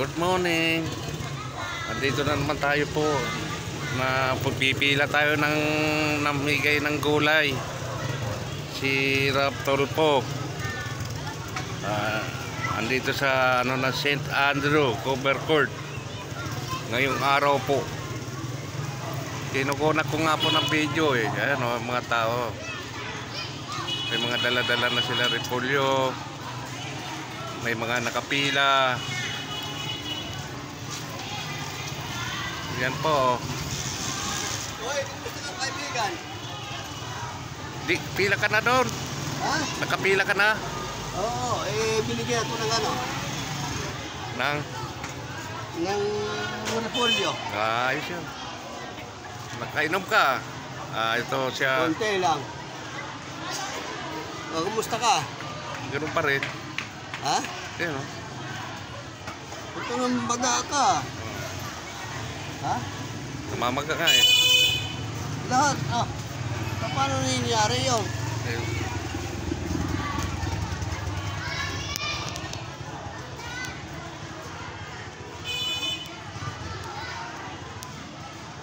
Good morning. Andito na naman tayo po. Na pagpipila tayo ng namigay ng gulay. Si Raptor po. Andito sa St. Andrew, Cover Court. Ngayong araw po. Kinukunak ko nga po ng video eh. Ayan o, mga tao. May mga dala-dala na sila repolyo. May mga nakapila. Yan po. Hoy, kumusta ka kaibigan? Pila ka na doon. Ha? Nakapila ka na. Oo, binigyan ako ng ano? Ng repolyo. Ayos yun. Nakainom ka. Ito siya. Konti lang. Kumusta ka? Ganun pa rin. Ha? Yan o. Ito nang baga ka. Ha? Namamaga ka eh. Lahat. Paano nangyayari yun? Ayun.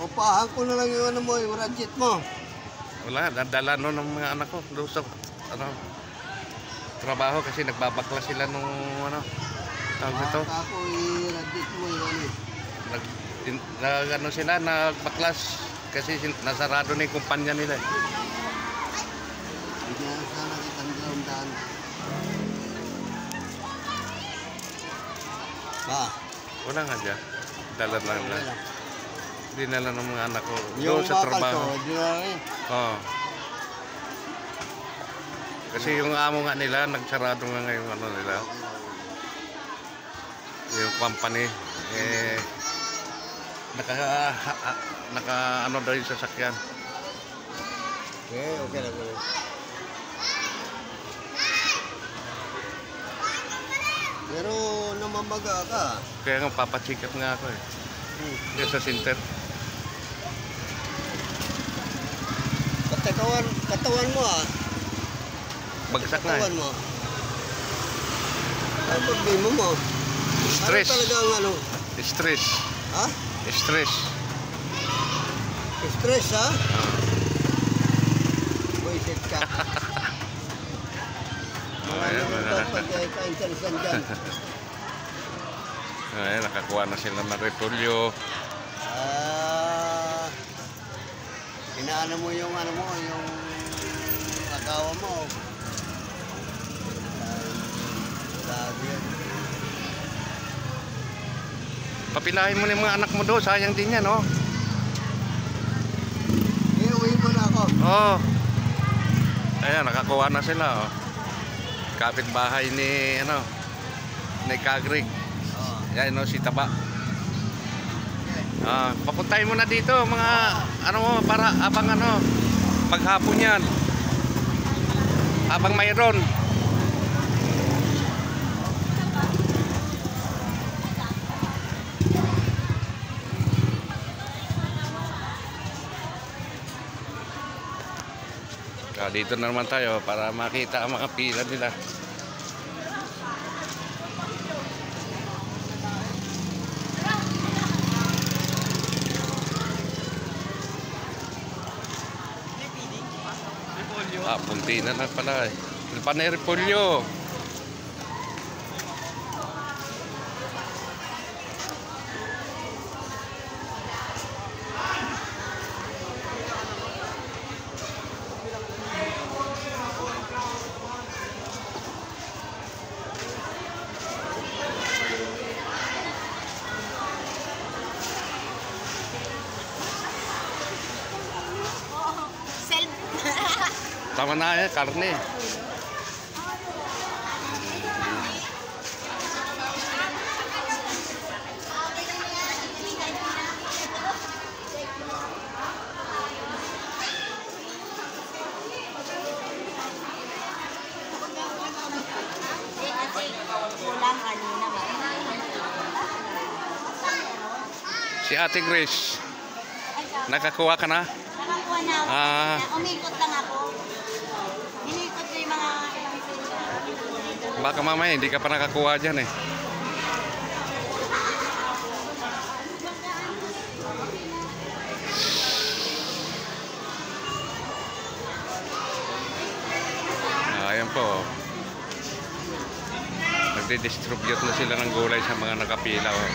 Upahan ko na lang yung ano mo, yung budget mo. Wala, dadala no ng mga anak ko doon sa trabaho kasi nagbabakla sila nung tawag nito. Ako i-budget mo yung Ano sila, nagbaklas kasi nasarado na yung kumpanya nila. Hindi na sana kitang dahan. Ba? Wala nga dyan. Dala lang lang. Hindi na lang ng mga anak ko. Yung doon sa trabaho. di na rin. Oo. Kasi yung amo nga nila, nagsarado nga ngayon nila. Yung company. Naka ano daw yung sasakyan. Okay lang. Pero namamaga ka. Kaya nga papacheck up nga ako eh. Diyan sa center. Katawan mo Bagsak na katawan eh. mo. Ay, problema mo. Stress. Ano talagang ano? Stress. Ha? Stress. Stress ha? Buisit ka. Ayan, Pagka-interesan dyan. ayan, nakakuha na sila ng repolyo. Inaano mo yung ano mo, yung agawa mo. Sabi yan. Papilahin mo na yung mga anak mo doon. Sayang din yan, oh. Iuwi mo na ako. Oo. Ayan, nakakuha na sila, oh. Kapitbahay ni, ni Kagrig. Yan, si Taba. Papuntahin mo na dito, mga, para abang, maghapon yan. Abang mayroon. Dito na naman tayo para makita ang mga pila nila. Punti na pala eh. Panay repolyo. Tama na yan, karne. Si Ate Grace, nakakuha ka na? Nakakuha na ako. Umikot lang ako. Inikot ko yung mga... Baka mamaya hindi ka pa nakakuha dyan eh. po. Nagdi-distribute na sila ng gulay sa mga nakapila. Oh.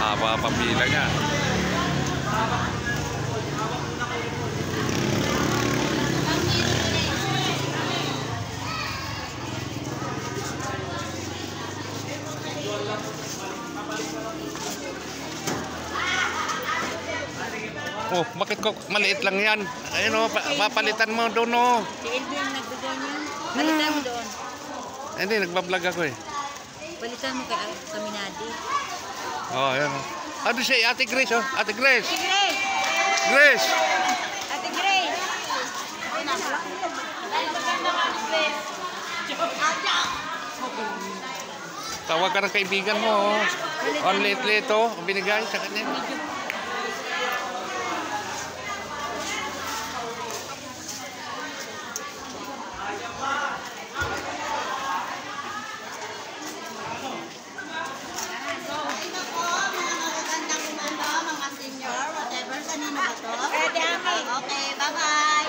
Haba pa pila niya. Oh, bakit ko maliit lang yan? Ayun oh, papalitan mo doon oh. Si Elvin nagbigay niyan. Palitan mo doon. Hindi, nagbablog ako eh. Palitan mo kay Kaminadi. Oh, ayun oh. Ano si Ate Grace oh? Ate Grace! Ate Grace! Grace! Ate Grace! Tawag ka ng kaibigan mo oh. On late oh. Binigay sa kanya. Okay, bye-bye.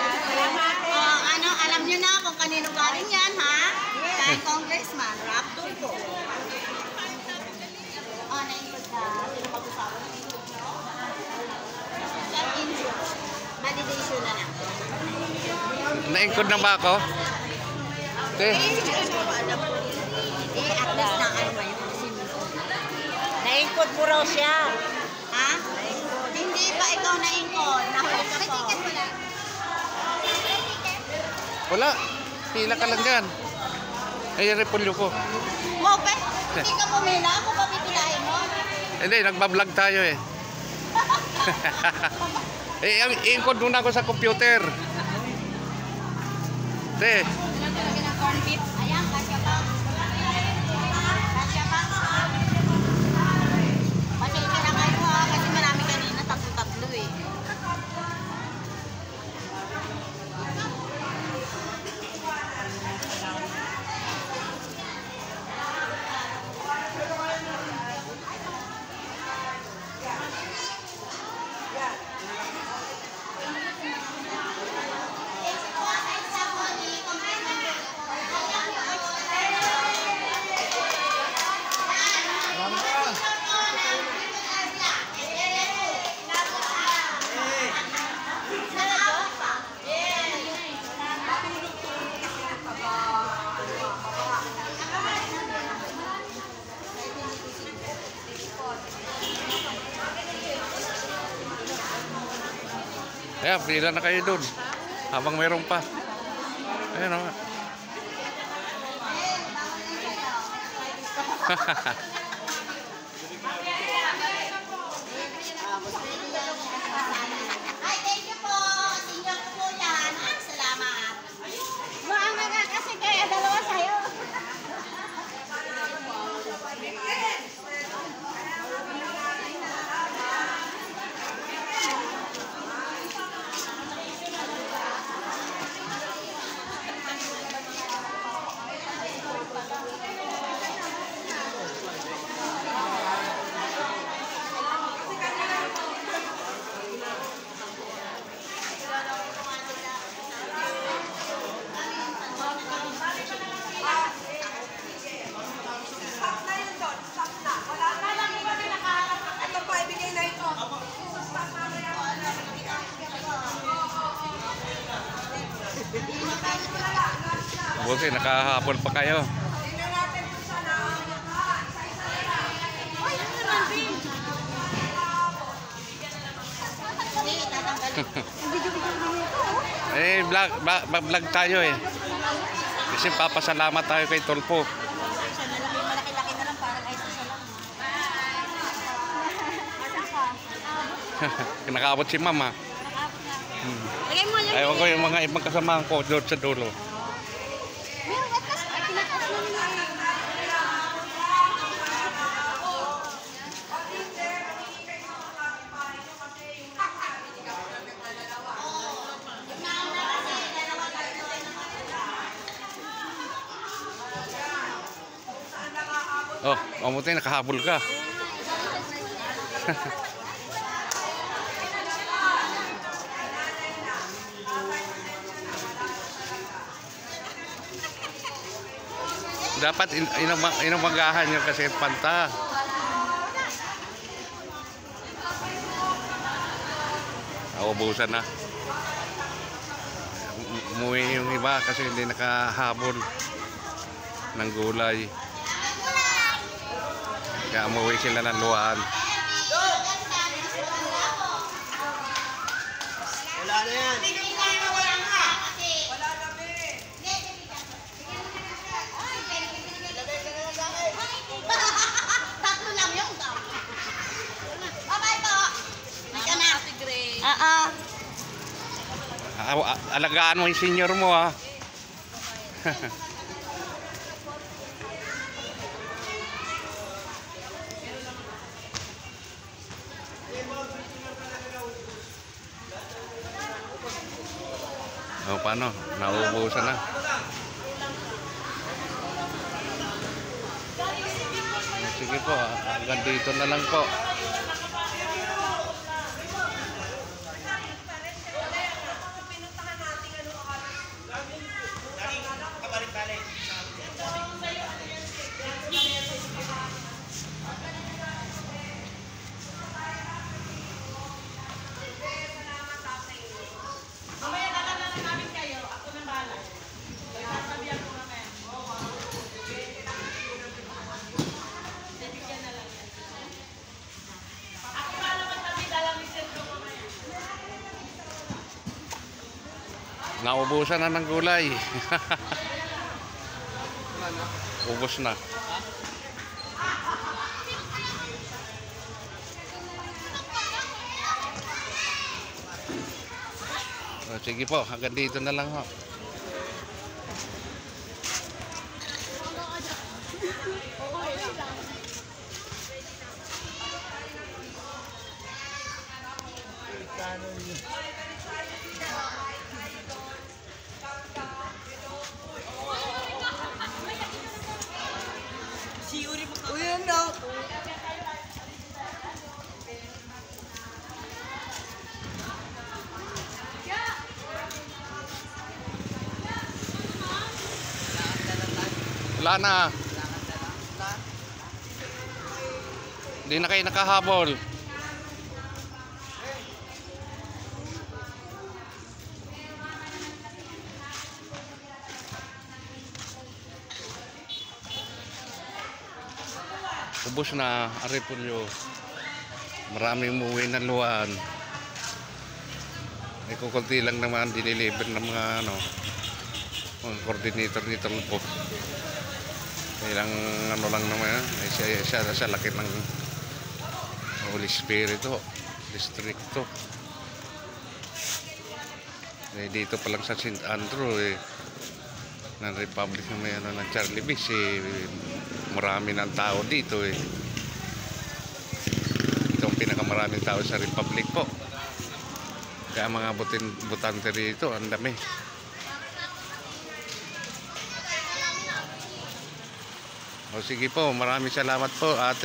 Oh, ano, alam nyo na kung kanino galing yan, ha? Kay Congressman Rap Tulfo. Oh, naikot ka. Sino mag-usawa ng ikot nyo? Check-in. Validation na lang. Naingkod na ba ako? Okay. At least na ano yung naingkod mo raw siya. Ha? Hindi pa ikaw naingkod. Nahuli ka po. Wala. Pila ka lang dyan. Ay, repolyo ko. Wow, pe. Hindi ka pumila. Ako pa pipilahin mo. Hindi, nagbablog tayo eh. Eh, i-encode muna ako sa computer. Te. Ayan, kasya pa. Kasya pa. Pasensya na kayo ha, kasi marami kanina, tatlo-tatlo eh. Ayan, pila na kayo dun. Habang meron pa. Ayan o. Ay, thank you po. Senior po yan. Salamat. Maanga kasi kaya dalawa sa'yo. Buti, nakahabol pa kayo. Eh, vlog tayo eh. Kasi papasalamat tayo kay Tulfo. Malaki-laki na lang, parang ay isa lang. Nakaabot si Mama. Lagay mo lang. Ayaw ko yung mga ibang kasamahan ko doon sa dulo. Meron ka kas, ay tinakas na nila. Oh, mamuti nakahabol ka. Dapat inumagahan nyo kasi panta. Naubusan na. Umuwi yung iba kasi hindi nakahabol ng gulay. Kaya umuwi sila ng luhaan. Wala na yan. Tatlo lang yung daw. Bye-bye po. Ika na. Oo. Alagaan mo yung senior mo, ha. O, paano? Nauubusan na. Sige po, hanggang dito na lang po. Naubusan na ng gulay. Ubos na. O, sige po, hanggang dito na lang ho. Uy, yun daw. Wala na. Hindi na kayo nakahabol. Ubus na, Arepulyo. Maraming umuwi ng luhaan. May kukunti lang naman diniliver ng mga mga coordinator nito po. Ilang lang naman yan. Siya sa laki ng Holy Spirit distrito. Dito pa lang sa St. Andrew ng Republic ng Charlie Bis marami ng tao dito Itong pinakamaraming tao sa Republic po. Kaya mga butante rito ang dami. O sige po, maraming salamat po at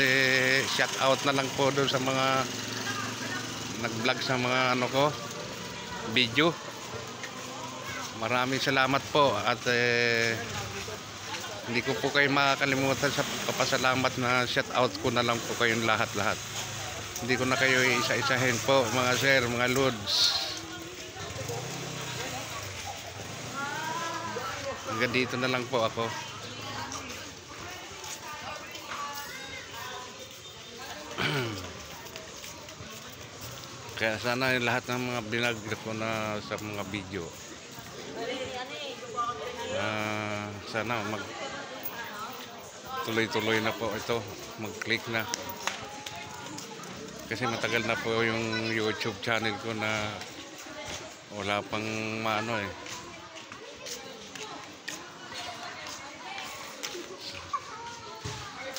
shout out na lang po doon sa mga nag-vlog sa mga video. Maraming salamat po at hindi ko po kayo makakalimutan sa kapasalamat na shout out ko na lang po kayong lahat-lahat. Hindi ko na kayo isa-isahin po mga sir, mga lods. Hanggang dito na lang po ako. Kaya sana yung lahat ng mga binag ko na sa mga video sana tuloy-tuloy na po ito, mag-click na kasi matagal na po yung YouTube channel ko na wala pang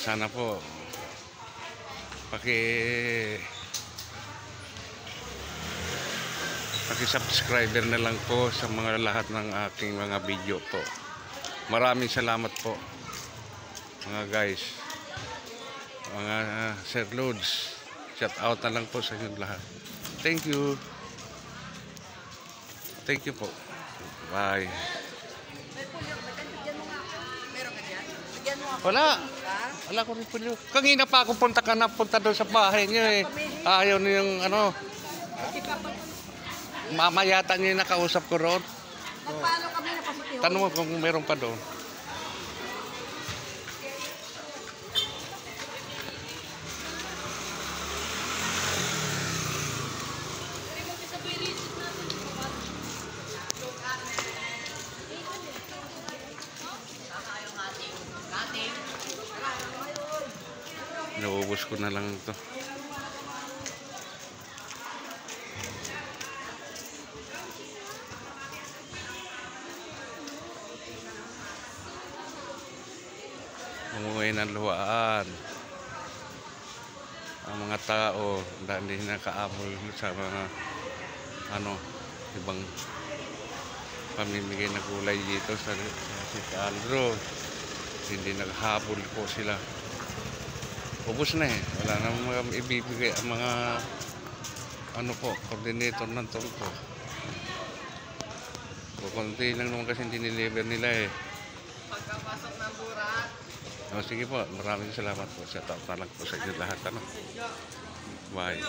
sana po paki-subscriber na lang po sa mga lahat ng aking mga video po. Maraming salamat po mga guys. mga Sir Lods. Shout out na lang po sa inyo lahat. Thank you. Thank you po. Bye. Wala. Wala ko rin po yun. Kanina pa ako punta doon sa bahay niyo eh. Ayaw niyo yung ano. Mamayata niyo yung nakausap ko roon. Nagpaano kami na pasitiho? Tanong mo kung meron pa doon. Naubos ko na lang ito. Umuwi ng luwaan. Ang mga tao hindi nakaabol sa mga ibang pamimigay na gulay dito sa Alro. Hindi naghahabol po sila. Ubus na eh. Wala na mga ibibigay ang mga coordinator ng tolpo. Kunti lang naman kasi diniliver nila eh. Pagkapasok ng burat. Sige po, maraming salamat po. Shout out na lang po sa inyo lahat. Bye.